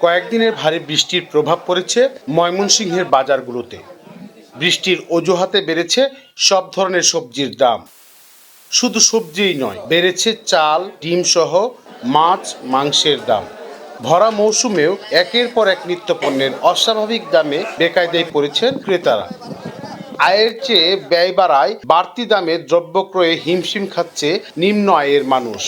কয়েকদিনের ভারী বৃষ্টির প্রভাব পড়েছে ময়মনসিংহের বাজারগুলোতে। বৃষ্টির অজুহাতে বেড়েছে সব ধরনের সবজির দাম। শুধু সবজিই নয়, বেড়েছে চাল, ডিম সহ মাছ, মাংসের দাম। ভরা মৌসুমেও একের পর এক নিত্যপণ্যের অস্বাভাবিক দামে বেকায়দায় পড়েছেন ক্রেতারা। আয়ের চেয়ে ব্যয় বাড়ায় বাড়তি দামে দ্রব্য ক্রয়ে হিমশিম খাচ্ছে নিম্ন আয়ের মানুষ।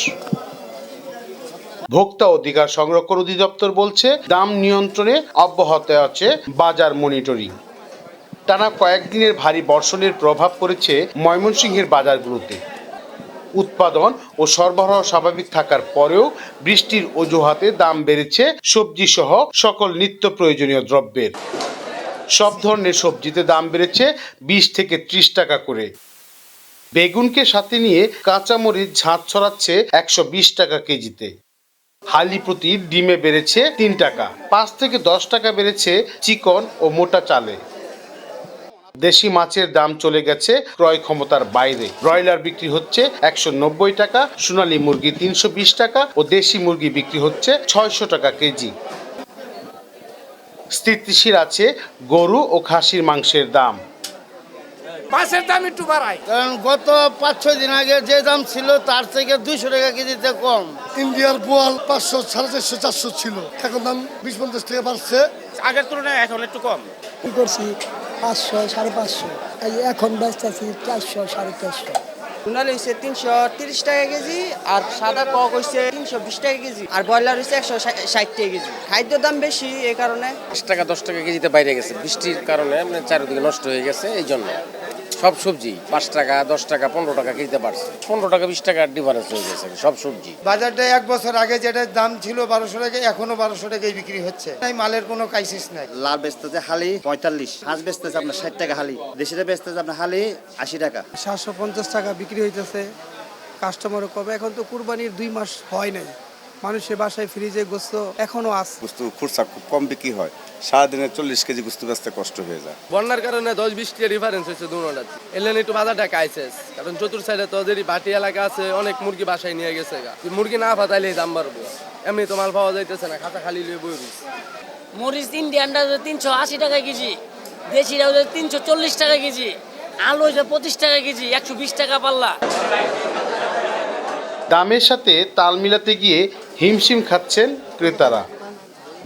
ভোক্তা অধিকার সংরক্ষণ অধিদপ্তর বলছে, দাম নিয়ন্ত্রণে অব্যাহত আছে বাজার মনিটরিং। টানা কয়েকদিনের ভারী বর্ষণের প্রভাব পড়েছে ময়মনসিংহের বাজারগুলোতে। উৎপাদন ও সরবরাহ স্বাভাবিক থাকার পরেও বৃষ্টির অজুহাতে দাম বেড়েছে সবজি সহ সকল নিত্য প্রয়োজনীয় দ্রব্যের। সব ধরনের সবজিতে দাম বেড়েছে 20 থেকে 30 টাকা করে। বেগুনকে সাথে নিয়ে কাঁচামরিচ ঝাঁজ ছড়াচ্ছে 120 টাকা কেজিতে। হালি প্রতি ডিমে বেড়েছে 3 টাকা। 5 থেকে 10 টাকা বেড়েছে চিকন ও মোটা চালে। দেশি মাছের দাম চলে গেছে ক্রয় ক্ষমতার বাইরে। ব্রয়লার বিক্রি হচ্ছে 190 টাকা, সোনালী মুরগি 320 টাকা ও দেশি মুরগি বিক্রি হচ্ছে 600 টাকা কেজি। স্থিতিশীল আছে গরু ও খাসির মাংসের দাম। মাছের দাম একটু বাড়ায়, কারণ গত 5-6 দিন আগে যে দাম ছিল তার থেকে 200 টাকা কেজিতে কম। ইন্ডিয়ার বোয়াল 500, 450, 400 ছিল, এখন দাম 20-50 টাকা বাড়ছে। আগের তুলনায় এখন একটু কম। কি করছি 500, 550, এখন ব্যস্ত আছি 400, 450। সোনালি হচ্ছে 330 টাকা কেজি, আর সাদা কক হচ্ছে 320 টাকা কেজি, আর ব্রয়লার হচ্ছে 160 টাকা কেজি। খাদ্য দাম বেশি, এই কারণে 5 টাকা 10 টাকা কেজিতে বাইরে গেছে। বৃষ্টির কারণে চারিদিকে নষ্ট হয়ে গেছে, এই জন্য সব সবজি 5 টাকা 10 টাকা 15 টাকা কেজিতে বাড়ছে। 15 টাকা 20 টাকার ডিফারেন্স হয়ে গেছে সব সবজি। বাজারটা 1 বছর আগে যেটা দাম ছিল 1200 টাকা, এখনো 1200 টাকায় বিক্রি হচ্ছে। তাই মালের কোনো ক্রাইসিস নাই। লাল বেচতেছে হালি 45, হাঁস বেচতেছে আপনার 60 টাকা হালি, দেশিটা বেচতেছে আপনার হালি 80 টাকা। 750 টাকা বিক্রি হইতেছে। কাস্টমারও কবে, এখন তো কুরবানির 2 মাস হয় নাই, মানুষের বাসায় ফ্রিজে গোস্ত এখনো আছে। গোস্ত খুচরা খুব কম বিক্রি হয়, সারাদিনে 40 কেজি গোস্ত বেচতে কষ্ট হয়ে যায়। বন্যার কারণে 10-20 টাকা ডিফারেন্স হয়েছে দুটোটা। এলেন একটু বাজারটা কাইছেস, কারণ চতুর সাইডে তো যদি বাটি এলাকা আছে, অনেক মুরগি বাসায় নিয়ে গেছে। মুরগি না ফাটাইলে দাম বাড়বো, এমনি তো মাল পাওয়া যাইতেছে না, খাতা খালি লয়ে বই রইছে। মরিচ ইন্ডিয়ানটা 380 টাকা কেজি, দেশিটা 340 টাকা কেজি, আলু 25 টাকা কেজি, 120 টাকা পাল্লা। দামের সাথে তাল মিলাতে গিয়ে হিমশিম খাচ্ছেন ক্রেতারা।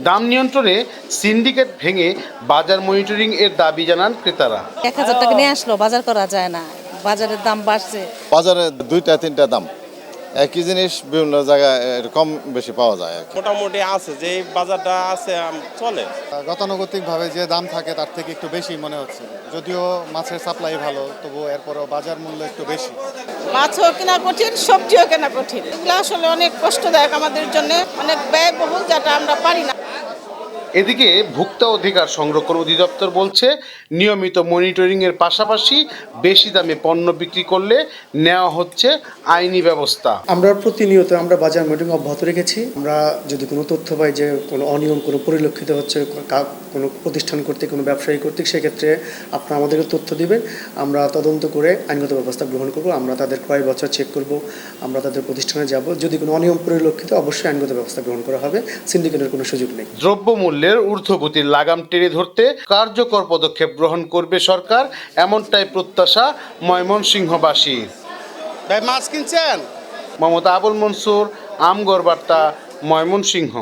দাম নিয়ন্ত্রণে সিন্ডিকেট ভেঙে বাজার মনিটরিং এর দাবি জানান ক্রেতারা। 1000 টাকা নিয়ে আসলো, বাজার করা যায় না, বাজারের দাম বাড়ছে। বাজারে 2-3টা দাম, একই জিনিস বিভিন্ন জায়গায় কম বেশি পাওয়া যায়। মোটামুটি আছে, যে বাজারটা আছে চলে। গতানুগতিকভাবে যে দাম থাকে তার থেকে একটু বেশি মনে হচ্ছে। যদিও মাছের সাপ্লাই ভালো, তবুও এরপরও বাজার মূল্য একটু বেশি। মাছও কেনা কঠিন, সবজিও কেনা কঠিন। এগুলো আসলে অনেক কষ্টদায়ক আমাদের জন্য, অনেক ব্যয়বহুল, যেটা আমরা পারি না। এদিকে ভোক্তা অধিকার সংরক্ষণ অধিদপ্তর বলছে, নিয়মিত মনিটরিং এর পাশাপাশি বেশি দামে পণ্য বিক্রি করলে নেওয়া হচ্ছে আইনি ব্যবস্থা। আমরা প্রতিনিয়ত বাজার মনিটরিং অব্যাহত রেখেছি। আমরা যদি কোনো তথ্য পাই যে কোনো অনিয়ম কোনো পরিলক্ষিত হচ্ছে কোনো প্রতিষ্ঠান কর্তৃক, কোনো ব্যবসায়ী কর্তৃক, সেক্ষেত্রে আপনারা আমাদেরকে তথ্য দিবেন। আমরা তদন্ত করে আইনগত ব্যবস্থা গ্রহণ করব। আমরা তাদের ক্রয় বছর চেক করব, আমরা তাদের প্রতিষ্ঠানে যাব। যদি কোনো অনিয়ম পরিলক্ষিত, অবশ্যই আইনগত ব্যবস্থা গ্রহণ করা হবে। সিন্ডিকেটের কোনো সুযোগ নেই। দ্রব্যমূল্যের ঊর্ধ্বগতির লাগাম টেনে ধরতে কার্যকর পদক্ষেপ গ্রহণ করবে সরকার, এমনটাই প্রত্যাশা ময়মনসিংহবাসীর। ভাই মাছ কিনছেন? মোহাম্মদ আবুল মনসুর, আমগর বার্তা, ময়মনসিংহ।